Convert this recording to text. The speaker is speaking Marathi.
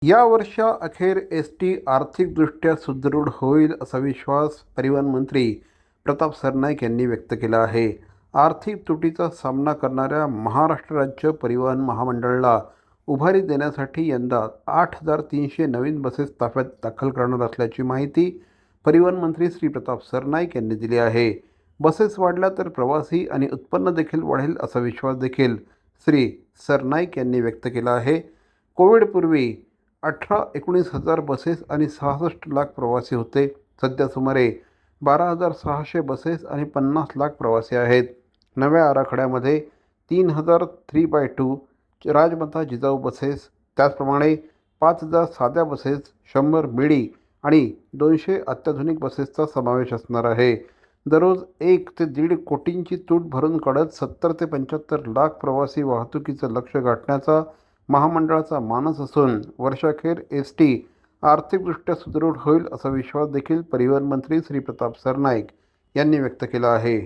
या वर्षाअखेर एस.टी. आर्थिकदृष्ट्या सुदृढ होईल असा विश्वास परिवहन मंत्री प्रताप सरनाईक यांनी व्यक्त केला आहे. आर्थिक तुटीचा सामना करणाऱ्या महाराष्ट्र राज्य परिवहन महामंडळाला उभारी देण्यासाठी यंदा 8,300 नवीन बसेस ताफ्यात दाखल करणार असल्याची माहिती परिवहन मंत्री श्री प्रताप सरनाईक यांनी दिली आहे. बसेस वाढल्या तर प्रवासी आणि उत्पन्न देखील वाढेल असा विश्वास देखील श्री सरनाईक यांनी व्यक्त केला आहे. कोविडपूर्वी 18-19 हजार बसेस आणि 66 लाख प्रवासी होते. सध्या सुमारे 12,600 बसेस आणि 50 लाख प्रवासी आहेत. नव्या आराखड्यामध्ये 3,000 3x2 राजमाता जिजाऊ बसेस, त्याचप्रमाणे 5,000 साध्या बसेस, 100 मिडी आणि 200 अत्याधुनिक बसेसचा समावेश असणार आहे. दररोज 1 ते 1.5 कोटींची तूट भरून काढत 70 ते 75 लाख प्रवासी वाहतुकीचं लक्ष्य गाठण्याचा महामंडळाचा मानस असून वर्षाखेर एस.टी. आर्थिकदृष्ट्या सुदृढ होईल असा विश्वास देखील परिवहन मंत्री श्री प्रताप सरनाईक यांनी व्यक्त केला आहे.